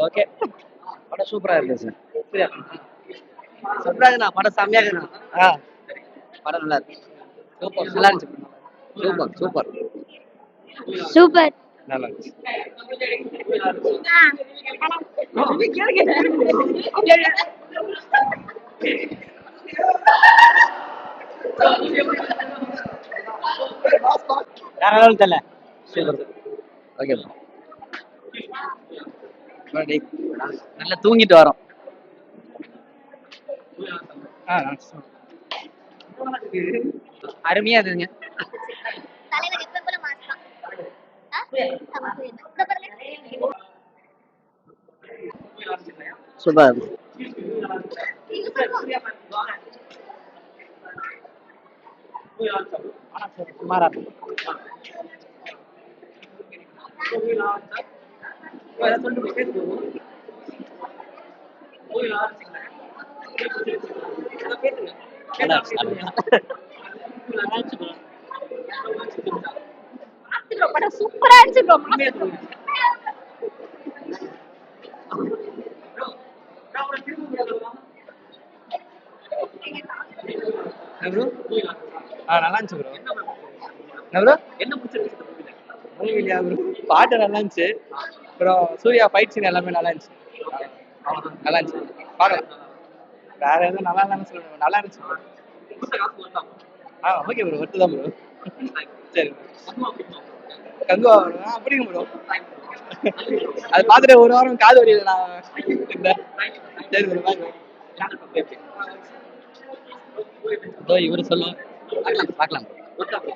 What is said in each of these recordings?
Okay. படம் சூப்பரா இருக்கு சார். சூப்பரா இருக்குண்ணா. படம் செம்மையா இருக்குண்ணா. படம் நல்லா இருக்கு. சூப்பர். நல்லா இருந்துச்சு. Super super super. நல்லா இருந்துச்சு. வேற லெவல் தெரியல. சூப்பர். ஓகே. நல்லா தூங்கிட்டு வரோம். அருமையா இருக்குங்க. சூப்பர். சுமாரா இருக்கு. படம் சூப்பரா இருந்துச்சு. நல்லா இருந்துச்சு ப்ரோ. என்ன ப்ரோ? என்ன பிடிச்சிருந்துச்சு மூவிலியா ப்ரோ? பாட்டு நல்லா இருந்துச்சு. அப்புறம் சூர்யா ஃபைட் சீன் எல்லாமே நல்லா இருந்துச்சு. நல்லா இருந்துச்சு. பார்க்கலாம். வேற எதுவும் நல்லா இல்லைன்னு சொல்லுவேன். நல்லா இருந்துச்சு ப்ரோ. Okay bro. ஒர்த்து தான் ப்ரோ. சரி. கங்குவா ப்ரோ. பிடிக்கும் ப்ரோ. அது பார்த்துட்டு ஒரு வாரம் காது வலியில நான் இருந்தேன். சரி ப்ரோ. பாய். இவரு சொல்லுவோம். பார்க்கலாம் ப்ரோ. Okay bro.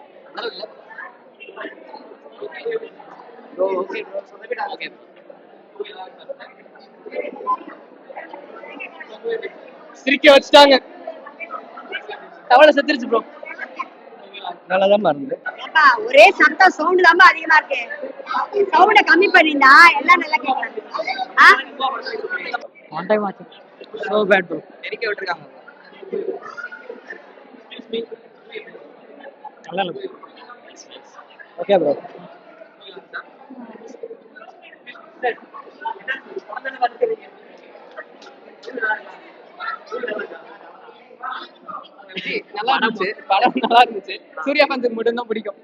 ஓகே. சிரிக்க வச்சுட்டாங்க. தவளை செத்துருச்சு ப்ரோ. நல்லாதான் இருந்து. ஒரே சத்தம் சவுண்ட் தான் அதிகமா இருக்கு. சவுண்ட கம்மி பண்ணிருந்தா எல்லாம் நல்லா கேட்கலாம். ஒன் டைம் ஆச்சு. So bad bro. எரிக்க விட்டுருக்காங்க. நல்லா இருக்கு. Okay bro. நல்லா இருந்துச்சு. படம் நல்லா இருந்துச்சு. சூர்யா ஃபேன்ஸுக்கு மட்டும் தான் பிடிக்கும்.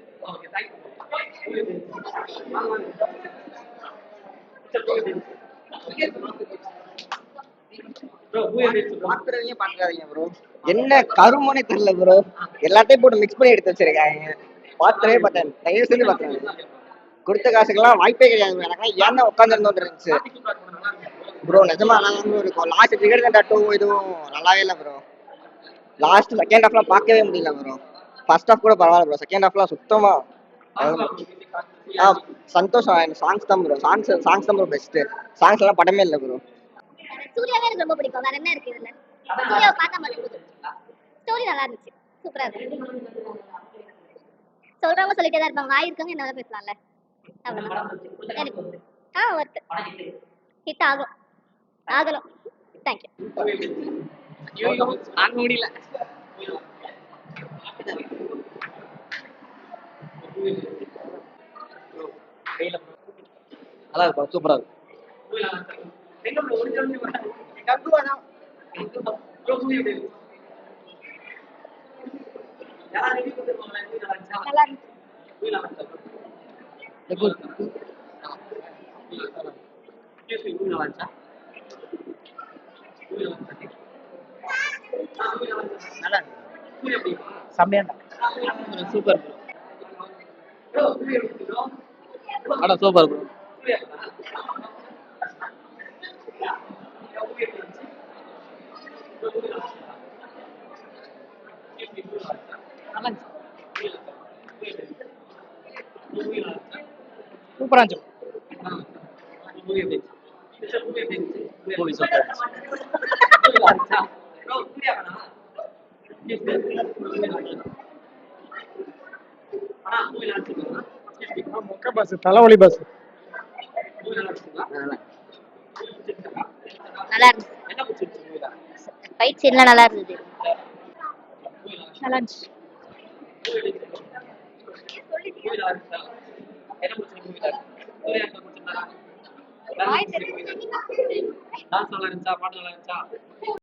பாத்துறாதீங்க ப்ரோ. என்ன கருமோனே தெரியல ப்ரோ. எல்லாத்தையும் போட்டு மிக்ஸ் பண்ணி எடுத்து வச்சிருக்காங்க. பாத்துறவே பார்த்தேன். தயவு செஞ்சு பாத்துறாங்க. கொடுத்த காசுக்கெல்லாம் வாய்ப்பே கிடையாது. எனக்கு ஏன்னா உட்காந்து இருந்துச்சு ப்ரோ. நிஜமா நல்லா இருக்கும். லாஸ்ட் டிக்கெட் டூ இதுவும் நல்லாவே இல்லை ப்ரோ. லாஸ்ட் செகண்ட் ஹாஃப்லாம் பார்க்கவே முடியல ப்ரோ. ஃபர்ஸ்ட் ஹாஃப் கூட பரவாயில்ல ப்ரோ. செகண்ட் ஹாஃப்லாம் சுத்தமா சந்தோஷம். சாங்ஸ் தான் ப்ரோ. சாங்ஸ் தான் ப்ரோ பெஸ்ட். சாங்ஸ் எல்லாம் படமே இல்லை ப்ரோ. சூர்யாவே எனக்கு ரொம்ப பிடிக்கும். வேற என்ன இருக்கு இதுல? சூர்யாவை பார்த்தா மட்டும் ஸ்டோரி நல்லா இருந்துச்சு. சூப்பரா இருக்கு. சொல்றவங்க சொல்லிட்டே தான் இருப்பாங்க. வாய் இருக்கவங்க என்ன பேசலாம்ல. அவ்வளவுதான் எனக்கு. ஒர்த்து. ஹிட் ஆகும். ஆகணும். தேங்க்யூ. தாங்க முடியல. நல்லா இருக்கும். சூப்பரா இருக்கும். நல்லா இருந்துச்சு. செம்மையா சூப்பர் ப்ரோ. Super bro. சூப்பரா இருந்துச்சு. மூவி சூப்பரா மொக்க பஸ் தலைவலி பஸ். நல்லா இருந்துச்சு. ஃபைட் சீன்லாம் நல்லா இருந்தது. நல்லா இருந்துச்சு. வாய் தெரியும் டான்ஸ் நல்லா இருந்துச்சா, பாட்டு நல்லா இருந்துச்சா?